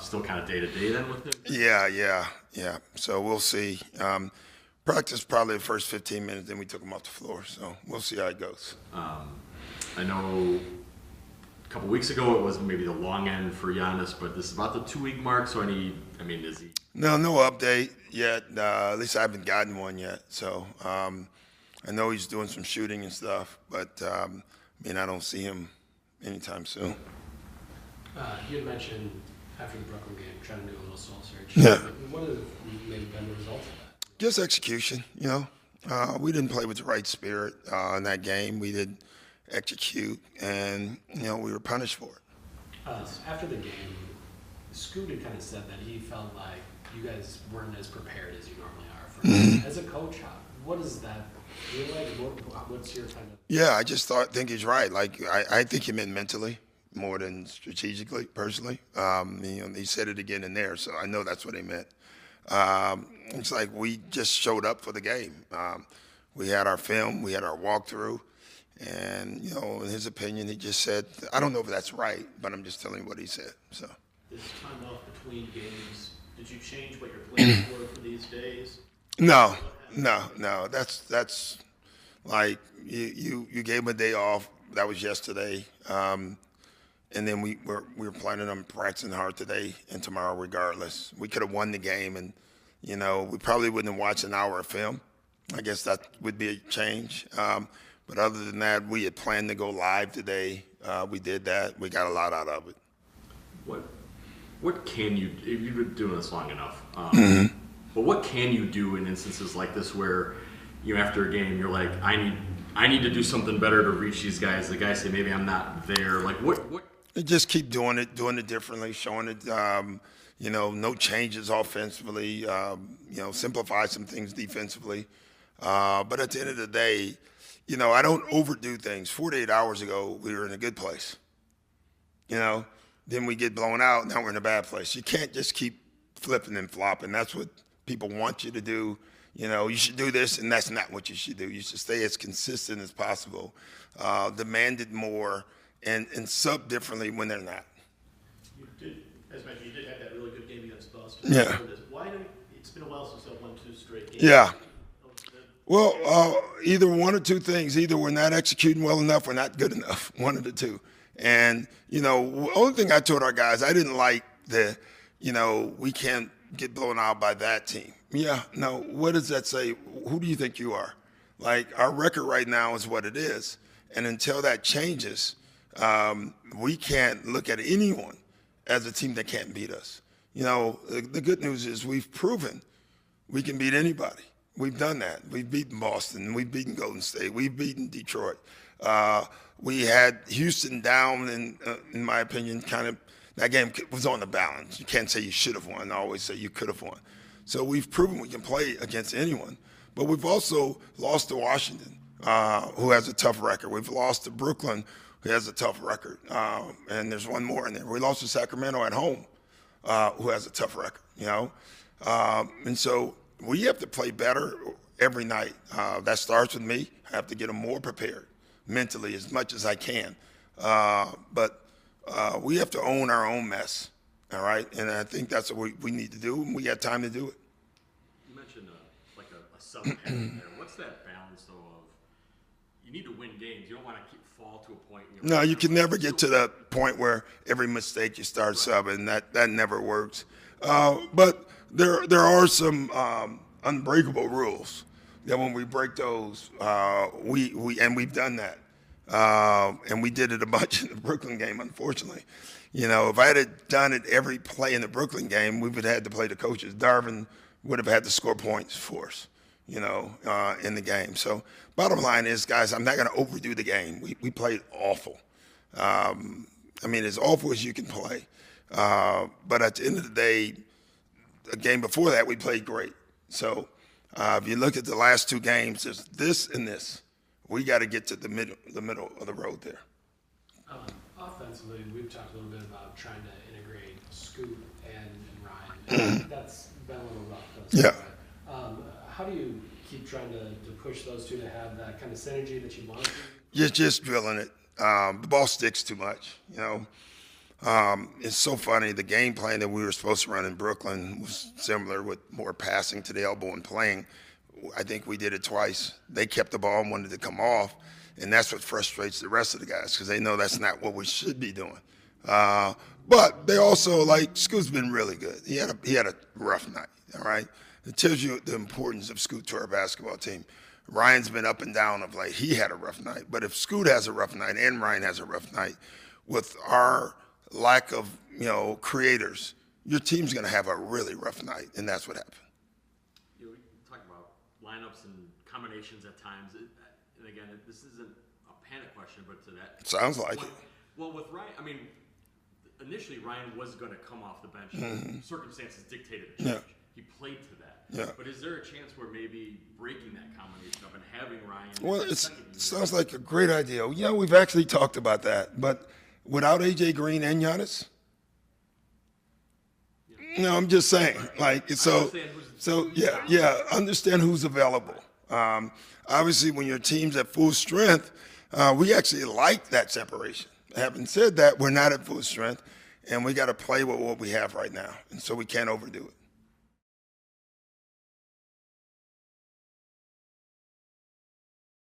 still kind of day to day then with him? Yeah. So we'll see. Practice probably the first 15 minutes, then we took him off the floor. So we'll see how it goes. I know a couple weeks ago it was maybe the long end for Giannis, but this is about the 2 week mark. So is he? No update yet. At least I haven't gotten one yet. So I know he's doing some shooting and stuff, but I don't see him anytime soon. You had mentioned after the Brooklyn game trying to do a little soul search. Yeah. What have maybe been the results of that? Just execution, we didn't play with the right spirit in that game. We didn't execute, and we were punished for it. After the game, Scoot had kind of said that he felt like you guys weren't as prepared as you normally are. As a coach, what does that feel like? What's your kind of? Yeah, I just think he's right. Like I think he meant mentally more than strategically, personally. He said it again in there, so I know that's what he meant. It's like we just showed up for the game. We had our film, we had our walkthrough, and in his opinion, he just said, I don't know if that's right, but I'm just telling you what he said. So. This time off between games, did you change what your plans were for these days? No. That's like you gave him a day off. That was yesterday. And then we were planning on practicing hard today and tomorrow regardless. We could have won the game, and we probably wouldn't have watched an hour of film. I guess that would be a change. But other than that, we had planned to go live today. We did that. We got a lot out of it. What can you've been doing this long enough, but what can you do in instances like this where after a game you're like, I need to do something better to reach these guys. The guys say maybe I'm not there. Like what? Just keep doing it differently, showing it. No changes offensively. Simplify some things defensively. But at the end of the day, I don't overdo things. 48 hours ago, we were in a good place. Then we get blown out. Now we're in a bad place. You can't just keep flipping and flopping. That's what people want you to do. You should do this, and that's not what you should do. You should stay as consistent as possible, demand it more, and sub differently when they're not. You did, as mentioned, you did have that really good game against Boston. Yeah. It's been a while since I've won 2 straight games. Yeah. Well, either one or two things. Either we're not executing well enough or not good enough, one of the two. And, the only thing I told our guys, I didn't like we can't get blown out by that team. Yeah, no, what does that say? Who do you think you are? Like, our record right now is what it is. And until that changes, we can't look at anyone as a team that can't beat us. The good news is we've proven we can beat anybody. We've done that. We've beaten Boston. We've beaten Golden State. We've beaten Detroit. We had Houston down, in my opinion, kind of that game was on the balance. You can't say you should have won. I always say you could have won. So we've proven we can play against anyone. But we've also lost to Washington, who has a tough record. We've lost to Brooklyn, who has a tough record. And there's one more in there. We lost to Sacramento at home, who has a tough record, And so we have to play better every night. That starts with me. I have to get them more prepared mentally as much as I can. But we have to own our own mess, all right? And I think that's what we need to do, and we got time to do it. You mentioned like a sub-pattern there. What's that balance, though, of you need to win games. You don't want to fall to a point. No, you can never get to that point where every mistake you start subbing. That never works. But there are some unbreakable rules that when we break those, we've done that. And we did it a bunch in the Brooklyn game, unfortunately. If I had done it every play in the Brooklyn game, we would have had to play the coaches. Darvin would have had to score points for us, in the game. So bottom line is, guys, I'm not going to overdo the game. We played awful. As awful as you can play. But at the end of the day, the game before that, we played great. So if you look at the last 2 games, there's this and this. We got to get to the middle of the road there. Offensively, we've talked a little bit about trying to integrate Scoot and Ryan. That's been a little rough. Yeah. How do you keep trying to push those two to have that kind of synergy that you want to? You're just drilling it. The ball sticks too much. It's so funny. The game plan that we were supposed to run in Brooklyn was similar, with more passing to the elbow and playing. I think we did it twice. They kept the ball and wanted to come off, and that's what frustrates the rest of the guys, because they know that's not what we should be doing. But they also, like, Scoot's been really good. He had a rough night, all right? It tells you the importance of Scoot to our basketball team. Ryan's been up and down of late. He had a rough night. But if Scoot has a rough night and Ryan has a rough night, with our lack of, creators, your team's going to have a really rough night, and that's what happened. We talk about lineups and combinations at times. And again, this isn't a panic question, but to that. Sounds like it. Well, with Ryan, I mean, initially Ryan was going to come off the bench. Circumstances dictated a change. Yeah. He played to that. Yeah. But is there a chance where maybe breaking that combination up and having Ryan? Well, it sounds like a great idea. We've actually talked about that. But without A.J. Green and Giannis? No, I'm just saying. Understand who's available. Obviously, when your team's at full strength, we actually like that separation. Having said that, we're not at full strength, and we got to play with what we have right now, and so we can't overdo it.